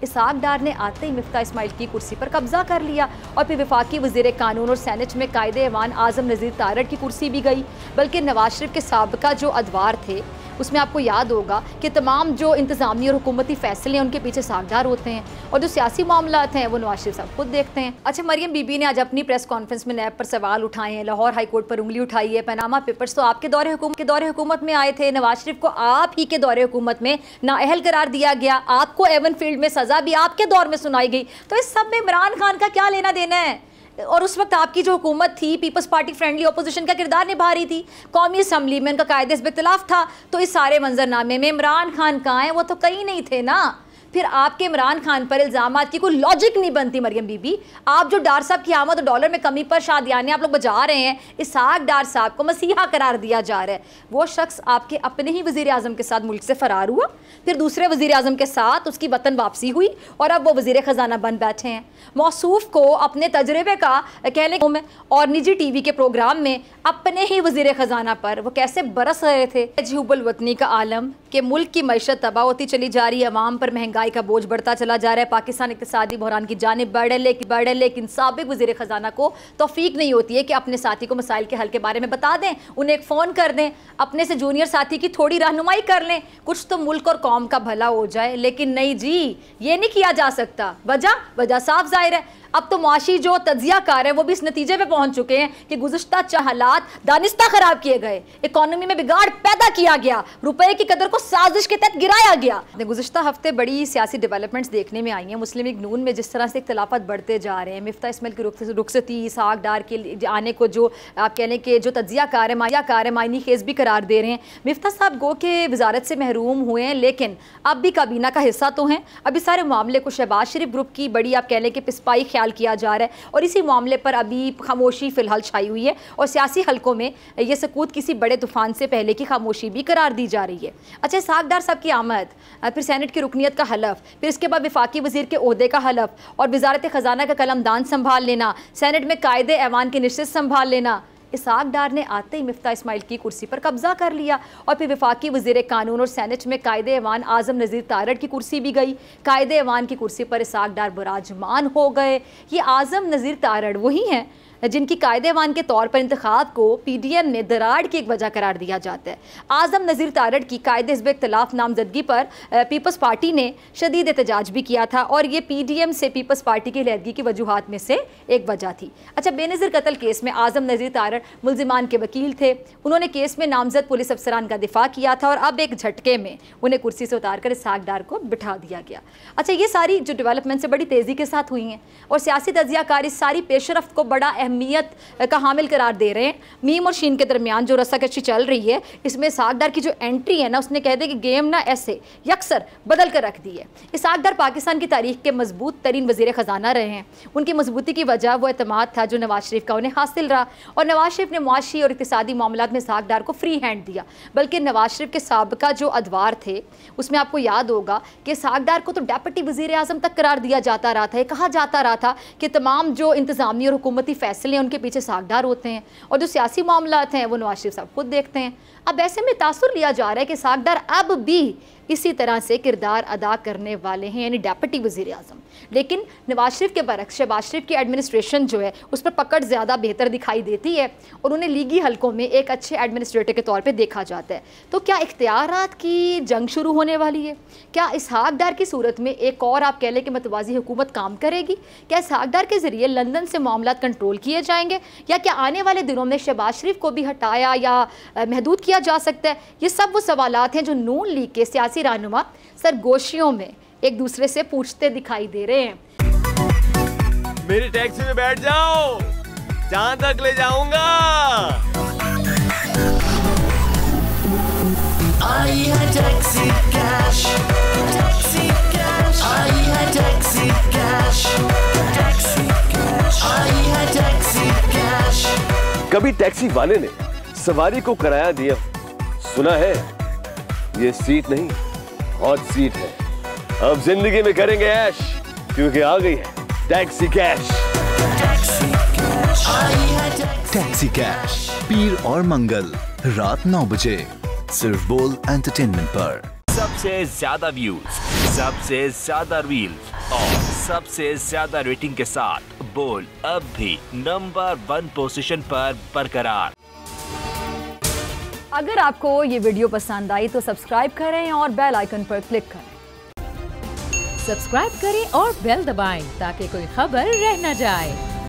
इसहाक डार ने आते ही मिफ्ता इस्माइल की कुर्सी पर कब्जा कर लिया और फिर वफाकी वज़ीर कानून और सेनेट में कायदे-ए-ऐवान आज़म नज़ीर तारड़ की कुर्सी भी गई। बल्कि नवाज शरीफ के साबिका जो अदवार थे उसमें आपको याद होगा कि तमाम जो इंतज़ामी और हुकूमती फैसले हैं उनके पीछे इसहाक डार होते हैं और जो सियासी मामलात हैं वो नवाज शरीफ साहब खुद देखते हैं। अच्छा, मरियम बीबी ने आज अपनी प्रेस कॉन्फ्रेंस में नैब पर सवाल उठाए हैं, लाहौर हाई कोर्ट पर उंगली उठाई है। पनामा पेपर्स तो आपके दौरे हुकूमत में आए थे, नवाज शरीफ को आप ही के दौरे हुकूमत में नाअहल करार दिया गया, आपको एवन फील्ड में सज़ा भी आपके दौर में सुनाई गई। तो इस सब में इमरान खान का क्या लेना देना है? और उस वक्त आपकी जो हुकूमत थी पीपल्स पार्टी फ्रेंडली अपोजिशन का किरदार निभा रही थी, कौमी असम्बली में उनका कायदे से इख्तिलाफ था। तो इस सारे मंजरनामे में इमरान खान कहाँ हैं? वो तो कहीं नहीं थे ना। फिर आपके इमरान खान पर इल्ज़ामात की कोई लॉजिक नहीं बनती। मरियम बीबी, आप जो डार साहब की आमद और डॉलर में कमी पर शादियाने आप लोग बजा रहे हैं, इसहाक डार साहब को मसीहा करार दिया जा रहा है। वो शख्स आपके अपने ही वज़ीर आज़म के साथ मुल्क से फ़रार हुआ, फिर दूसरे वज़ीर आज़म के साथ उसकी वतन वापसी हुई और अब वो वज़ीर ख़जाना बन बैठे हैं। मौसूफ़ को अपने तजर्बे का कहने में और निजी टीवी के प्रोग्राम में अपने ही वज़ीर ख़जाना पर वो कैसे बरस रहे थे। हुब्बुल वतनी का आलम कि मुल्क की मईशत तबाह होती चली जा रही है, अवाम पर महंगाई का बोझ बढ़ता चला जा रहा है, पाकिस्तान इक़्तिसादी बहरान की जानिब बढ़ है, लेकिन साबिक़ वज़ीर ख़जाना को तौफ़ीक नहीं होती है कि अपने साथी को मसाइल के हल के बारे में बता दें, उन्हें एक फ़ोन कर दें, अपने से जूनियर साथी की थोड़ी रहनुमाई कर लें, कुछ तो मुल्क और कौम का भला हो जाए। लेकिन नहीं जी, ये नहीं किया जा सकता। वजह साफ ज़ाहिर है। अब तो मुआशी जो तज्ज़ियाकार है वो भी इस नतीजे पे पहुंच चुके हैं कि गुज़िश्ता हालात दानिस्ता ख़राब किए गए, इकॉनमी में बिगाड़ पैदा किया गया, रुपए की कदर को साजिश के तहत गिराया गया। गुज़िश्ता हफ्ते बड़ी सियासी डेवलपमेंट्स देखने में आई हैं। मुस्लिम लीग नून में जिस तरह से इख्तिलाफात बढ़ते जा रहे हैं, मिफ्ता इस्माइल की रुखसती, इसहाक डार के आने को जो आप कहने के जो तज्ज़ियाकार है मायनी खेज भी करार दे रहे हैं। मिफ्ता साहब गो के वजारत से महरूम हुए हैं, लेकिन अब भी काबीना का हिस्सा तो हैं। अब इस सारे मामले को शहबाज शरीफ ग्रुप की बड़ी आप कहने के पिस्पाई ख्याल किया जा रहा है और इसी मामले पर अभी खामोशी फिलहाल छाई हुई है और सियासी हलकों में यह सकूत किसी बड़े तूफान से पहले की खामोशी भी करार दी जा रही है। अच्छा, इसहाक डार साहब की आमद, फिर सेनेट की रुकनीत का हलफ, फिर इसके बाद वफाकी वजीर के ओहदे का हलफ और वजारत खजाना का कलमदान संभाल लेना, सेनेट में कायदे ऐवान की नशिस्त संभाल लेना। इसहाक डार ने आते ही मिफ्ता इस्माइल की कुर्सी पर कब्जा कर लिया और फिर वफाकी वज़ीर कानून और सेनेट में कायदे-ए-ऐवान आज़म नज़ीर तारड़ की कुर्सी भी गई। कायदे-ए-ऐवान की कुर्सी पर इसहाक डार बराजमान हो गए। ये आज़म नज़ीर तारड़ वही हैं जिनकी कायदे-ए-ऐवान के तौर पर इंतखाब को PDM ने दरार की एक वजह करार दिया जाता है। आज़म नज़ीर तारड़ की कायदे हिज़्ब इख्तिलाफ नामजदगी पर पीपल्स पार्टी ने शदीद एहतजाज भी किया था और ये PDM से पीपल्स पार्टी की लहदगी की वजूहात में से एक वजह थी। अच्छा, बेनज़ीर कत्ल केस में आज़म नज़ीर तारड़ मुल्ज़िमान के वकील थे। उन्होंने केस में नामजद पुलिस अफसरान का दिफा किया था और अब एक झटके में उन्हें कुर्सी से उतार कर इसहाक डार को बिठा दिया गया। अच्छा, ये सारी जो डेवलपमेंट से बड़ी तेज़ी के साथ हुई हैं और सियासी तज्ज़ियाकार इस सारी पेशरफ्त को बड़ा अहमियत का हामिल करार दे रहे हैं। मीम और शीन के दरमियान जो रस्साकशी चल रही है, इसमें इसहाक डार की जो एंट्री है ना, उसने कह दिया कि गेम ना ऐसे यकसर बदल कर रख दी है। इसहाक डार पाकिस्तान की तारीख के मजबूत तरीन वज़ीर ख़जाना रहे हैं। उनकी मजबूती की वजह वो एतमाद था जो नवाज शरीफ का उन्हें हासिल रहा और नवाज शरीफ ने मुआशी और इक़्तिसादी मामलात में इसहाक डार को फ्री हैंड दिया। बल्कि नवाज शरीफ के साबिका जो अदवार थे उसमें आपको याद होगा कि इसहाक डार को तो डेप्यूटी वज़ीर आज़म तक करार दिया जाता रहा था। कहा जाता रहा था कि तमाम जो इंतज़ामी और हुकूमती फैसले हैं उनके पीछे इसहाक डार होते हैं और जो सियासी मामलात हैं वो नवाज शरीफ साहब खुद देखते हैं। अब ऐसे में तासुर लिया जा रहा है कि इसहाक डार अब भी इसी तरह से किरदार अदा करने वाले हैं, यानी डेप्यूटी वज़ीर आज़म। लेकिन नवाज शरीफ के बरक्स शहबाज शरीफ की एडमिनिस्ट्रेशन जो है उस पर पकड़ ज़्यादा बेहतर दिखाई देती है और उन्हें लीगी हलकों में एक अच्छे एडमिनिस्ट्रेटर के तौर पे देखा जाता है। तो क्या इख्तियारात की जंग शुरू होने वाली है? क्या इसहाक डार की सूरत में एक और आप कह लें कि मतवाज़ी हुकूमत काम करेगी? क्या इसहाक डार के ज़रिए लंदन से मामला कंट्रोल किए जाएंगे या क्या आने वाले दिनों में शहबाज शरीफ को भी हटाया या महदूद किया जा सकता है? ये सब वो सवालात हैं जो नून लीग के सियासी रहनुमा सरगोशियों में एक दूसरे से पूछते दिखाई दे रहे हैं। मेरी टैक्सी में बैठ जाओ, जहां तक ले जाऊंगा। आई है टैक्सी कैश, टैक्सी कैश, आई है टैक्सी कैश, टैक्सी कैश, आई है टैक्सी कैश। कभी टैक्सी वाले ने सवारी को किराया दिया, सुना है ये सीट नहीं हॉट सीट है। अब जिंदगी में करेंगे ऐश क्योंकि आ गई है टैक्सी कैश। टैक्सी कैश पीर और मंगल रात 9 बजे सिर्फ बोल एंटरटेनमेंट पर। सबसे ज्यादा व्यूज सबसे ज्यादा रील्स और सबसे ज्यादा रेटिंग के साथ बोल अब भी नंबर 1 पोजीशन पर बरकरार। अगर आपको ये वीडियो पसंद आई तो सब्सक्राइब करें और बेल आइकन पर क्लिक करें। सब्सक्राइब करें और बेल दबाएं ताकि कोई खबर रह न जाए।